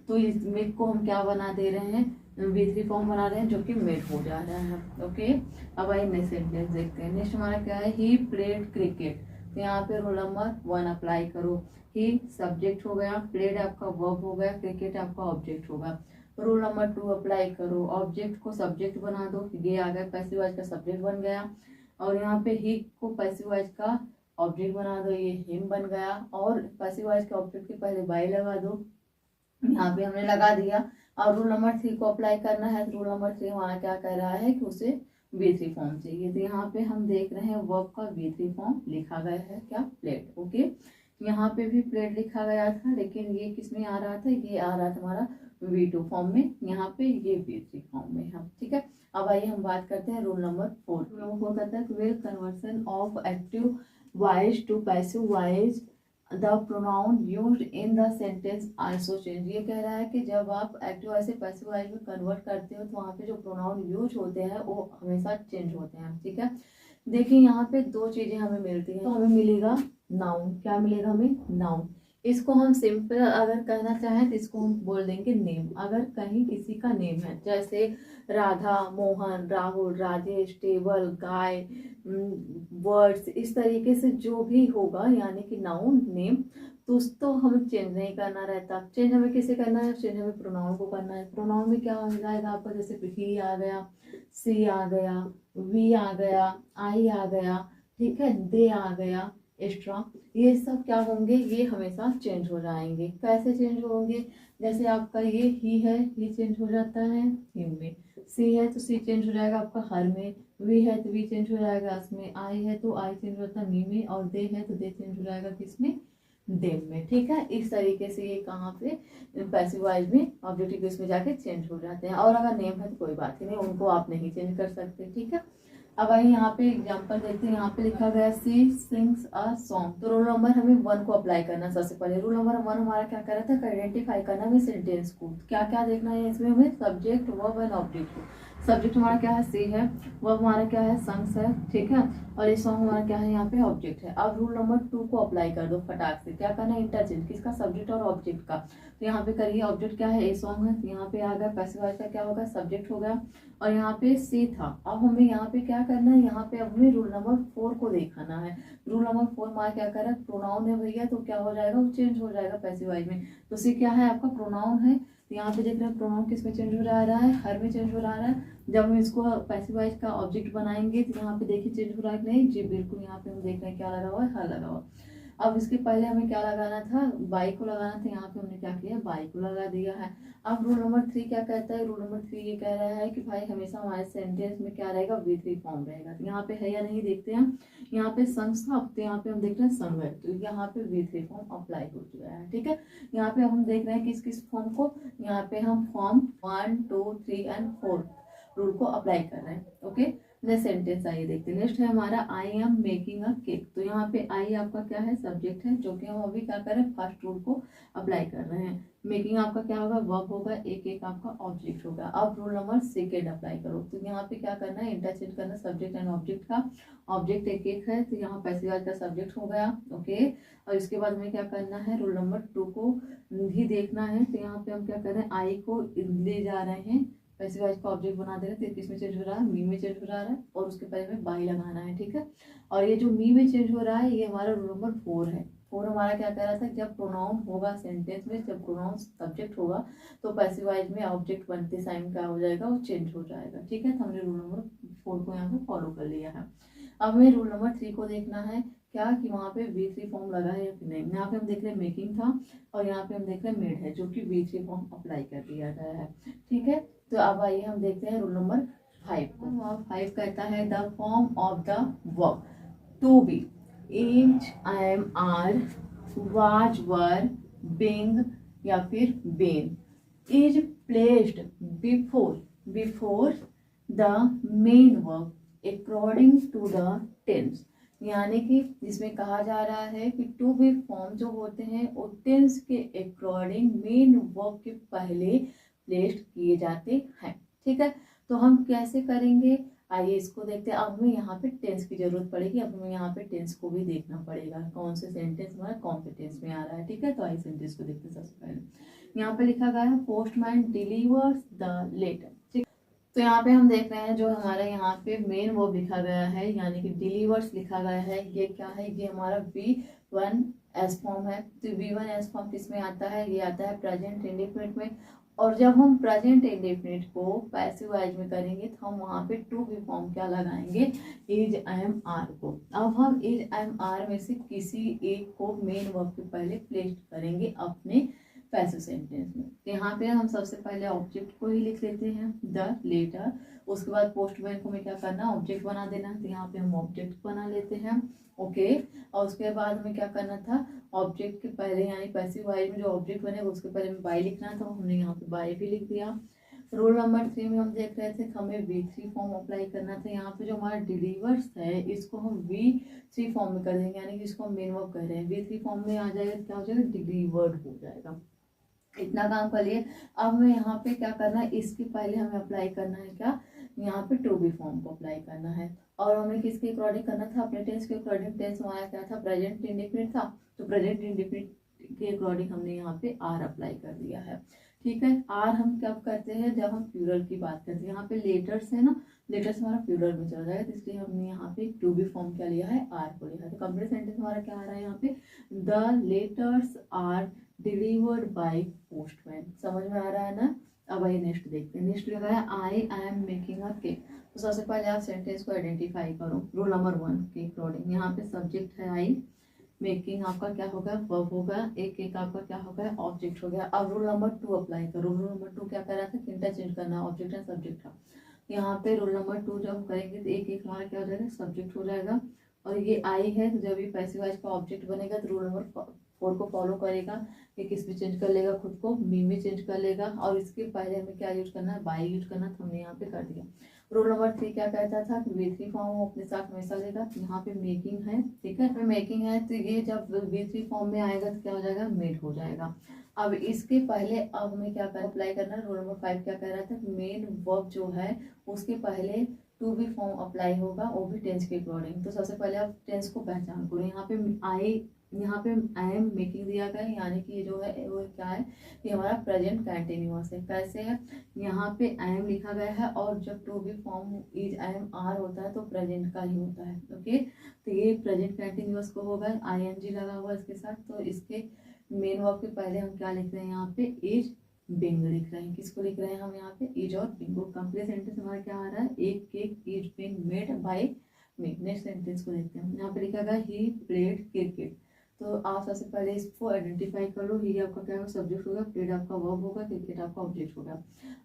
तो इस मेक को हम क्या बना दे रहे हैं, V3 फॉर्म बना रहे हैं, जो कि मेड हो जा रहा है। ओके, अब आइए नेक्स्ट सेंटेंस देखते हैं। नेक्स्ट हमारा क्या है, ही प्लेड क्रिकेट। तो यहाँ पे रोल नंबर 1 अप्लाई करो। ही सब्जेक्ट हो गया, प्लेड आपका वर्ब हो गया, क्रिकेट आपका ऑब्जेक्ट होगा। रूल नंबर 2 अप्लाई करो, ऑब्जेक्ट को सब्जेक्ट बना दो, ये आ गया पैसिव वॉइस का सब्जेक्ट बन गया। और यहाँ पे ही को पैसिव वॉइस का ऑब्जेक्ट बना दो, ये हिम बन गया। और पैसिव वॉइस के ऑब्जेक्ट के पहले बाई लगा दो, यहाँ पे हमने लगा दिया। और रूल नंबर 3 को अप्लाई करना है तो रूल नंबर 3 हमारा क्या कह रहा है कि उसे V3 फॉर्म चाहिए। तो यहाँ पे हम देख रहे हैं वर्ब का V3 फॉर्म लिखा गया है, क्या, प्लेट। ओके, यहाँ पे भी प्लेट लिखा गया था, लेकिन ये किस में आ रहा था, ये आ रहा था हमारा V2 फॉर्म में, यहाँ पे ये V3 फॉर्म में है। ठीक है, अब आइए हम बात करते हैं रूल नंबर 4। रूल नंबर 4 कहता है well conversion of active voice to passive voice the pronoun used in the sentence also change. ये कह रहा है कि जब आप एक्टिव वॉइस से पैसिव वॉइस में कन्वर्ट करते हो तो वहाँ पे जो प्रोनाउन यूज होते हैं वो हमेशा चेंज होते हैं। ठीक है, देखिए यहाँ पे 2 चीजें हमें मिलती हैं। तो हमें मिलेगा नाउन, क्या मिलेगा हमें, नाउन। इसको हम सिंपल अगर कहना चाहें तो इसको हम बोल देंगे नेम। अगर कहीं किसी का नेम है, जैसे राधा, मोहन, राहुल, राजेश, टेबल, गाय, वर्ड्स, इस तरीके से जो भी होगा यानी कि नाउन नेम, तो हमें चेंज नहीं करना रहता। चेंज हमें किसे करना है, चेंज हमें प्रोनाउन को करना है। प्रोनाउन में क्या हो जाएगा आपका, जैसे ही आ गया, सी आ गया, वी आ गया, आई आ गया, ठीक है, दे आ गया, एक्स्ट्रा, ये सब क्या होंगे, ये हमेशा चेंज हो जाएंगे। कैसे चेंज होंगे, जैसे आपका ये ही है, ही चेंज हो जाता है हिम में, सी है तो सी चेंज हो जाएगा आपका हर में, वी है तो वी चेंज हो जाएगा इसमें, आई है तो आई चेंज होता है मी में, और दे है तो दे चेंज हो जाएगा किसमें, देम में। ठीक है, इस तरीके से ये कहाँ पे पैसिव वॉइस में ऑब्जेक्टिव केस में जाके चेंज हो जाते हैं। और अगर नेम है तो कोई बात ही नहीं, उनको आप नहीं चेंज कर सकते। ठीक है, अब आइए यहाँ पे एग्जांपल देखते हैं। यहाँ पे लिखा गया सी सिंग्स अ सॉन्ग। तो रूल नंबर हमें 1 को अप्लाई करना। सबसे पहले रूल नंबर 1 हमारा क्या कर रहा था, आइडेंटिफाई करना हमें सेंटेंस को। क्या क्या देखना है इसमें, हमें सब्जेक्ट, वर्ब एंड ऑब्जेक्ट को। सब्जेक्ट हमारा क्या है सी है, वो हमारा क्या है संस है, ठीक है, और ये सॉन्ग हमारा क्या है यहाँ पे ऑब्जेक्ट है। अब रूल नंबर 2 को अप्लाई कर दो फटाक से। क्या करना है, इंटरचेंज किसका, सब्जेक्ट और ऑब्जेक्ट का। तो यहाँ पे करिए, ऑब्जेक्ट क्या है, ए सॉन्ग है, तो यहाँ पे आ गया पैसिव वॉइस का क्या होगा, सब्जेक्ट हो गया, और यहाँ पे सी था। अब हमें यहाँ पे क्या करना है, यहाँ पे अब हमें रूल नंबर 4 को देखना है। रूल नंबर 4 हमारा क्या कर रहा है, प्रोनाउन है भैया, तो क्या हो जाएगा, वो चेंज हो जाएगा पैसिव वॉइस में। तो सी क्या है आपका, प्रोनाउन है, तो यहाँ पे देख रहे हैं प्रोनाउन किस में चेंज हो रहा है, हर में चेंज हो रहा है। जब हम इसको पैसिव वॉइस का ऑब्जेक्ट बनाएंगे तो यहाँ पे देखिए चेंज हो रहा है कि नहीं, जी बिल्कुल, यहाँ पे हम देख रहे हैं क्या लगा हुआ है, हर लगा हुआ। अब इसके पहले हमें क्या लगाना था, बाई को लगाना था, यहाँ पे हमने क्या किया, बाई को लगा दिया है। अब रूल नंबर 3 क्या कहता है, रूल नंबर 3 ये कह रहा है कि भाई हमेशा हमारे सेंटेंस में क्या रहेगा, V3 फॉर्म रहेगा। तो यहाँ पे है या नहीं देखते हैं, यहाँ पे संस था, तो यहाँ पे हम देख रहे हैं संग है, तो यहाँ पे V3 फॉर्म अप्लाई हो चुका है, ठीक है। यहाँ पे हम देख रहे हैं किस किस फॉर्म को, यहाँ पे हम फॉर्म 1 2 3 एंड 4 रूल को अप्लाई कर रहे हैं, ओके। नेक्स्ट सेंटेंस आइए देखते हैं। नेक्स्ट है हमारा I am making a cake. तो यहाँ पे आई आपका क्या है, सब्जेक्ट है, जो कि हम अभी क्या कर रहे हैं, फर्स्ट रूल को अप्लाई कर रहे हैं। मेकिंग आपका क्या होगा, वर्ब होगा, एक एक आपका ऑब्जेक्ट होगा। अब रूल नंबर सेकेंड अप्लाई करो। तो यहाँ पे क्या करना है, इंटरचेंज करना सब्जेक्ट एंड ऑब्जेक्ट का। ऑब्जेक्ट एक एक है, तो यहाँ पैसिव वॉइस का सब्जेक्ट हो गया, ओके। और इसके बाद हमें क्या करना है, रूल नंबर 2 को भी देखना है। तो यहाँ पे हम क्या कर रहे हैं, आई को ले जा रहे हैं, पैसिव वॉइस का ऑब्जेक्ट बना दे रहे हैं, तो किस में चेंज हो रहा है, मी में चेंज हो रहा है, और उसके पहले में बाई लगाना है, ठीक है। और ये जो मी में चेंज हो रहा है, ये हमारा रूल नंबर 4 है। 4 हमारा क्या कह रहा था, जब प्रोनाउन होगा सेंटेंस में, जब प्रोनाउन सब्जेक्ट होगा तो पैसिव वॉइस में ऑब्जेक्ट बनते टाइम क्या हो जाएगा, वो चेंज हो जाएगा, ठीक है। तो हमने रूल नंबर 4 को यहाँ पे फॉलो कर लिया है। अब हमें रूल नंबर 3 को देखना है, क्या कि वहाँ पे V3 फॉर्म लगा है या कि नहीं। यहाँ पे हम देख रहे हैं मेकिंग था, और यहाँ पे हम देख रहे हैं मेड है, जो कि V3 फॉर्म अप्लाई कर दिया गया है, ठीक है। तो अब आइए हम देखते हैं रूल नंबर 5 को। 5 कहता है the form of the verb to be, is, am, are, was, were, being या फिर been, is placed before the main verb according to the tense. यानी कि जिसमें कहा जा रहा है कि टू बी फॉर्म जो होते हैं वो टेंस के अकॉर्डिंग मेन वर्ब के पहले प्लेस्ड किए जाते हैं, ठीक है। तो हम कैसे करेंगे, आइए इसको देखते हैं। अब हमें यहाँ पे टेंस की जरूरत पड़ेगी, अब हमें यहाँ पे टेंस को भी देखना पड़ेगा, कौन से सेंटेंस हमारा कौन से टेंस में आ रहा है, ठीक है। तो आइए सेंटेंस को देखते हैं। सबसे पहले यहाँ पे लिखा गया है पोस्टमैन डिलीवर्स द लेटर, ठीक। तो यहाँ पे हम देख रहे हैं जो हमारा यहाँ पे मेन वर्ब लिखा गया है, यानी कि डिलीवर्स लिखा गया है, ये क्या है, ये हमारा V1 एस फॉर्म है। तो V1 एस फॉर्म किस में आता है, ये आता है प्रेजेंट इंडेफिनिट में। और जब हम प्रेजेंट इंडेफिनिट को पैसिव वॉइस में करेंगे तो हम वहाँ पे टू बी फॉर्म क्या लगाएंगे, इज, एम, आर को। अब हम इज, एम, आर में से किसी एक को मेन वर्ब के पहले प्लेस करेंगे अपने पैसिव सेंटेंस में। तो यहाँ पे हम सबसे पहले ऑब्जेक्ट को ही लिख लेते हैं, द लेटर। उसके बाद पोस्टमैन को हमें क्या करना, ऑब्जेक्ट बना देना, तो यहाँ पे हम ऑब्जेक्ट बना लेते हैं, ओके। और उसके बाद हमें क्या करना था, ऑब्जेक्ट के पहले यानी पैसिव वॉइस में जो ऑब्जेक्ट बनेगा उसके पहले हमें बाई लिखना था, हमने यहाँ पे बाई भी लिख दिया। रूल नंबर 3 में हम देख रहे थे हमें V3 फॉर्म अप्लाई करना था। यहाँ पे जो हमारा डिलीवर्स है इसको हम V3 फॉर्म में कर देंगे, यानी कि इसको हम मेन वर्ब कर रहे हैं, V3 फॉर्म में आ जाएगा, क्या हो जाएगा, डिलीवर्ड हो जाएगा। इतना काम कर लिए। अब हमें यहाँ पे क्या करना है, इसके पहले हमें अप्लाई करना है क्या, यहाँ पे टू बी फॉर्म को अप्लाई करना है। और हमें किसके अकॉर्डिंग करना था, अपने टेंस के अकॉर्डिंग। टेंस हमारा क्या था, प्रेजेंट इंडेफिनिट था, तो प्रेजेंट इंडेफिनिट के अकॉर्डिंग हमने यहाँ पे आर अप्लाई कर दिया है, ठीक है। आर हम कब करते हैं, जब हम प्लूरल की बात करते हैं। यहाँ पे लेटर्स है ना, लेटर्स हमारा प्लूरल में चल जाएगा, तो इसलिए हमने यहाँ पे टू बी फॉर्म क्या लिया है, आर को लिया है। तो कंप्लीट सेंटेंस हमारा क्या आ रहा है यहाँ पे, the letters are delivered by postman. समझ में आ रहा है ना। अब आइए नेक्स्ट देखते हैं। नेक्स्ट लगा है I am making a cake. तो सबसे पहले आप सेंटेंस को आइडेंटिफाई करो रूल नंबर 1 के अकॉर्डिंग। यहाँ पे सब्जेक्ट है आई, मेकिंग आपका क्या होगा, वर्ब होगा, एक एक आपका क्या होगा, ऑब्जेक्ट हो गया। अब रूल नंबर 2 अप्लाई करो। रूल नंबर 2 क्या कर रहा था, इंटरचेंज करना, ऑब्जेक्ट एंड सब्जेक्ट था। यहाँ पे रूल नंबर 2 जब हम करेंगे तो एक एक हमारा क्या हो जाएगा, सब्जेक्ट हो जाएगा। और ये आई है, तो जब ये पैसिव वॉइस का ऑब्जेक्ट बनेगा तो रूल नंबर 4 को फॉलो करेगा, कि किस में चेंज कर लेगा, खुद को मी में चेंज कर लेगा। और इसके पहले हमें क्या यूज करना है, बाई यूज करना, तो हमने यहाँ पे कर दिया। रूल नंबर 3 क्या कहता था कि V3 फॉर्म वो अपने साथ हमेशा लेगा। यहाँ पे मेकिंग है, ठीक है, मेकिंग है तो ये जब V3 फॉर्म में आएगा तो क्या हो जाएगा, मेड हो जाएगा। अब इसके पहले अब हमें क्या कर अप्लाई करना है। रूल नंबर 5 क्या कह रहा था, मेन वर्ब जो है उसके पहले टू बी फॉर्म अप्लाई होगा, वो भी टेंस के अकॉर्डिंग। तो सबसे पहले आप टेंस को पहचान करो। यहाँ पे आई एम मेकिंग दिया गया है, यानी कि ये जो है वो क्या है, ये हमारा प्रेजेंट कंटिन्यूअस है। कैसे है, यहाँ पे आई एम लिखा गया है और जब to be form is I am are होता है तो प्रेजेंट का ही होता है। ओके, तो ये प्रेजेंट कंटिन्यूअस को होगा, ING लगा हुआ इसके साथ। तो इसके मेन वर्ब के पहले हम क्या लिख रहे हैं, यहाँ पे इज बिंग लिख रहे हैं। किसको लिख रहे हैं हम यहाँ पे, इज और बिंग को। कंप्लीट सेंटेंस हमारा क्या आ रहा है, एक cake is being made by me. Next sentence को देखते हैं। यहाँ पे लिखा गया ही प्लेड क्रिकेट। तो आप सबसे पहले इसको आइडेंटिफाई कर लो। ही आपका क्या होगा, सब्जेक्ट होगा, प्लेड आपका वर्ब होगा, क्रिकेट आपका ऑब्जेक्ट होगा।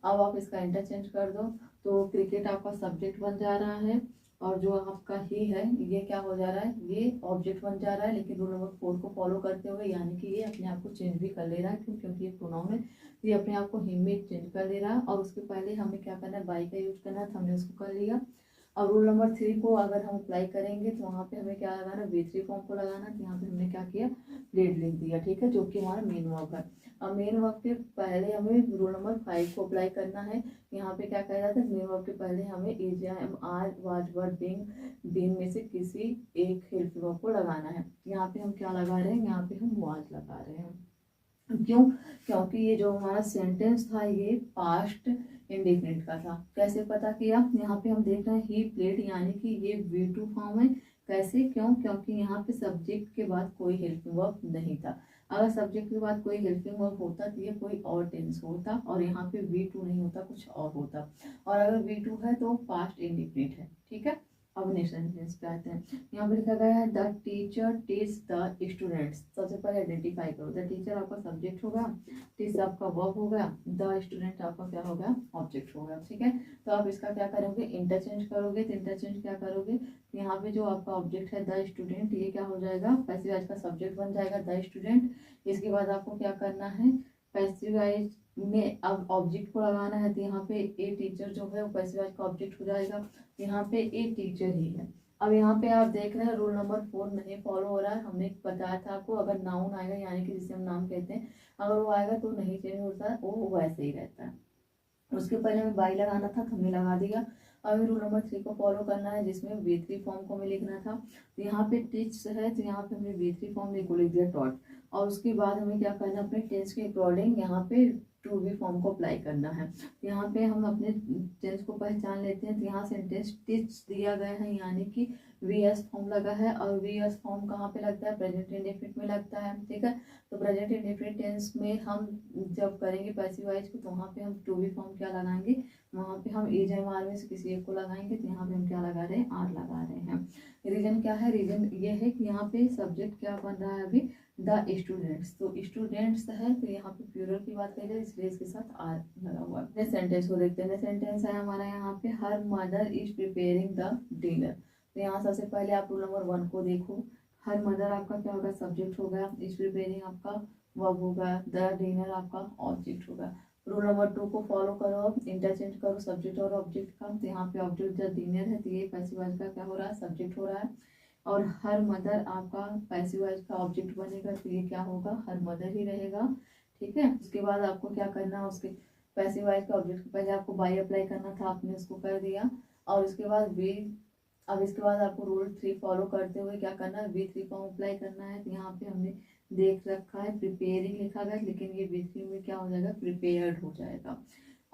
अब आप इसका इंटरचेंज कर दो तो क्रिकेट आपका सब्जेक्ट बन जा रहा है और जो आपका ही है ये क्या हो जा रहा है, ये ऑब्जेक्ट बन जा रहा है। लेकिन रूल नंबर 4 को फॉलो करते हुए, यानी कि ये अपने आप को चेंज भी कर ले रहा है, क्योंकि ये प्रोनाउन है, ये अपने आप को हिम में चेंज कर ले रहा है। और उसके पहले हमें क्या करना है, बाई का यूज करना है, तो हमने उसको कर लिया। अब रूल नंबर 3 को अगर हम अप्लाई करेंगे तो वहाँ पे हमें क्या लगाना, V3 फॉर्म को लगाना। तो यहाँ पे हमने क्या किया, प्लेड लिख दिया, ठीक है, जो कि हमारा मेन वर्ब है। अब मेन वर्ब के पहले हमें रूल नंबर 5 को अप्लाई करना है। यहाँ पे क्या कह रहा था, मेन वर्ब के पहले हमें is, am, are, was, were, being में से किसी एक हेल्प वर्ब को लगाना है। यहाँ पे हम क्या लगा रहे हैं, यहाँ पे हम वाज लगा रहे हैं। क्यों, क्योंकि ये जो हमारा सेंटेंस था ये पास्ट इंडेफिनिट का था। कैसे पता किया, यहाँ पे हम देख रहे हैं ही प्लेड, यानी कि ये V2 फॉर्म है। कैसे, क्यों, क्योंकि यहाँ पे सब्जेक्ट के बाद कोई हेल्पिंग वर्ब नहीं था। अगर सब्जेक्ट के बाद कोई हेल्पिंग वर्ब होता तो ये कोई और टेंस होता और यहाँ पे V2 नहीं होता, कुछ और होता। और अगर V2 है तो पास्ट इंडेफिनिट है, ठीक है। अब नेक्स्ट सेंटेंस पे आते हैं। यहाँ पे लिखा गया है the teacher teach the students. सबसे पहले आइडेंटिफाई करो, द टीचर आपका सब्जेक्ट होगा, टीच आपका वर्ब होगा, द स्टूडेंट आपका क्या होगा, ऑब्जेक्ट होगा, ठीक है। तो आप इसका क्या करोगे, इंटरचेंज करोगे। तो इंटरचेंज क्या करोगे, यहाँ पे जो आपका ऑब्जेक्ट है द स्टूडेंट, ये क्या हो जाएगा, पैसिव वॉइस का सब्जेक्ट बन जाएगा द स्टूडेंट। इसके बाद आपको क्या करना है, पैसिव वॉइस में अब ऑब्जेक्ट को लगाना है। तो यहाँ पे ए टीचर जो है वो पैसिव वॉइस का ऑब्जेक्ट हो जाएगा। यहाँ पे ए टीचर ही है। अब यहाँ पे आप देख रहे हैं रूल नंबर 4 नहीं फॉलो हो रहा है। हमने बताया था आपको, अगर नाउन आएगा यानी कि जिसे हम नाम कहते हैं, अगर वो आएगा तो नहीं चेंज होता है, वो वैसे ही रहता है। उसके पहले हमें बाई लगाना था, तो हमने लगा दिया। अब रूल नंबर 3 को फॉलो करना है, जिसमें V3 फॉर्म को हमें लिखना था। तो यहाँ पे टिच है, तो यहाँ पे हमने V3 फॉर्म लिख दिया टॉट। और उसके बाद हमें क्या करना है, अपने टेंस के अकॉर्डिंग यहाँ पे टू बी फॉर्म को अप्लाई करना है। यहाँ पे हम अपने टेंस को पहचान लेते हैं। तो यहाँ सेंटेंस टिच दिया गया है, यानी कि VS फॉर्म लगा है। और VS फॉर्म कहाँ पे लगता है, प्रेजेंट इंडेफिनिट में लगता है, ठीक है। तो प्रेजेंट इंडेफिनिट टेंस में हम जब करेंगे पैसिव वॉइस को, तो वहाँ पे हम टू बी फॉर्म क्या लगाएंगे, वहाँ पे हम इज, एम, आर में से किसी एक को लगाएंगे। तो यहाँ पे हम क्या लगा रहे हैं, आर लगा रहे हैं। रीजन क्या है, रीजन ये है कि यहाँ पे सब्जेक्ट क्या बन रहा है अभी, द स्टूडेंट्स। तो स्टूडेंट्स है, तो यहाँ पे प्लूरल की बात करें, इसलिए इसके साथ आर लगा हुआ है। नेक्स्ट सेंटेंस को देखते हैं। सेंटेंस है हमारा यहाँ पे, her mother is preparing the dinner. तो यहाँ सबसे पहले आप रूल नंबर 1 को देखो। हर मदर आपका क्या होगा, सब्जेक्ट होगा, इज प्रिपेयरिंग आपका वर्ब होगा, द डिनर आपका ऑब्जेक्ट होगा। रूल नंबर 2 को फॉलो करो, इंटरचेंज करो सब्जेक्ट और ऑब्जेक्ट का। तो यहाँ पे ऑब्जेक्ट द डिनर है, तो ये पैसिव वॉइस का क्या हो रहा है, सब्जेक्ट हो रहा है। और हर मदर आपका पैसिव वॉइस का ऑब्जेक्ट बनेगा, तो ये क्या होगा, हर मदर ही रहेगा, ठीक है। उसके बाद आपको क्या करना है, उसके पैसिव वॉइस का ऑब्जेक्ट पहले आपको बाई अप्लाई करना था, आपने उसको कर दिया। और उसके बाद अब इसके बाद आपको रूल 3 फॉलो करते हुए क्या करना है, V3 फॉर्म अप्लाई करना है। तो यहाँ पे हमने देख रखा है प्रिपेयरिंग लिखा गया, लेकिन ये V3 में क्या हो जाएगा, प्रिपेयर्ड हो जाएगा।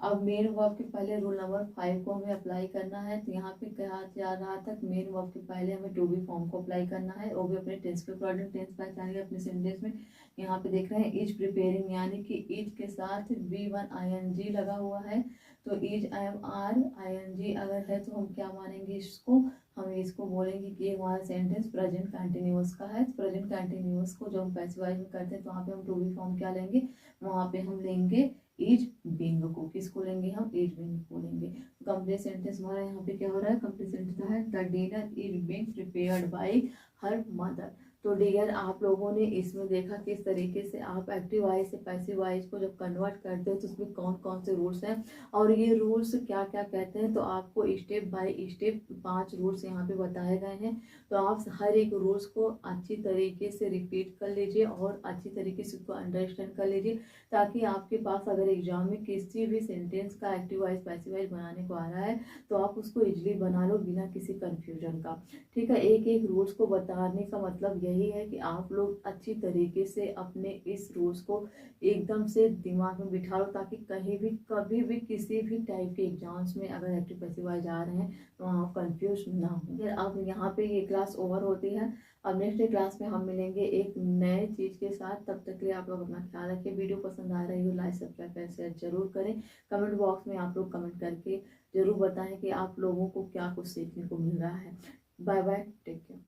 अब मेन वर्ब के पहले रूल नंबर 5 को हमें अप्लाई करना है। तो यहाँ पे कहा जा रहा था मेन वर्ब के पहले हमें टू बी फॉर्म को अप्लाई करना है, वो भी अपने टेंस के अकॉर्डिंग। टेंस पहचानिए अपने सेंटेंस में। यहाँ पे देख रहे हैं इज प्रिपेयरिंग, यानी कि इज के साथ V1 ING लगा हुआ है। तो is, I am, are, ING अगर है तो हम क्या मानेंगे इसको, हम इसको बोलेंगे कि हमारा सेंटेंस प्रेजेंट कंटिन्यूअस का है। प्रेजेंट कंटिन्यूअस को जब हम पैसिव वॉइस में करते हैं तो वहाँ पे हम टू बी फॉर्म क्या लेंगे, वहाँ पे हम लेंगे इज बिंग को। किसको लेंगे, हम इज बिंग को लेंगे। कंप्लीट सेंटेंस हमारा यहाँ पे क्या हो रहा है, कंप्लीट सेंटेंस है the dinner is being prepared by her mother. तो डियर आप लोगों ने इसमें देखा किस तरीके से आप एक्टिव वॉइस से पैसिव वॉइस को जब कन्वर्ट करते हो तो उसमें कौन कौन से रूल्स हैं और ये रूल्स क्या क्या कहते हैं। तो आपको स्टेप बाय स्टेप 5 रूल्स यहाँ पे बताए गए हैं। तो आप हर एक रूल्स को अच्छी तरीके से रिपीट कर लीजिए और अच्छी तरीके से उसको अंडरस्टैंड कर लीजिए, ताकि आपके पास अगर एग्जाम में किसी भी सेंटेंस का एक्टिव वॉइस पैसिव वॉइस बनाने को आ रहा है तो आप उसको इजीली बना लो बिना किसी कंफ्यूजन का। ठीक है, एक एक रूल्स को बताने का मतलब यही है कि आप लोग अच्छी तरीके से अपने इस रूल्स को एकदम से दिमाग में बिठा लो, ताकि कहीं भी कभी भी किसी भी टाइप के एग्जाम्स में अगर एक्टिव पैसिव वॉइस जा रहे हैं तो आप कंफ्यूज ना हो। फिर अब यहाँ पे ये क्लास ओवर होती है। अब नेक्स्ट क्लास में हम मिलेंगे एक नए चीज़ के साथ। तब तक के लिए आप लोग अपना ख्याल रखिए। वीडियो पसंद आ रही हो लाइक सब्सक्राइब शेयर जरूर करें। कमेंट बॉक्स में आप लोग कमेंट करके जरूर बताएं कि आप लोगों को क्या कुछ सीखने को मिल रहा है। Bye bye, take care.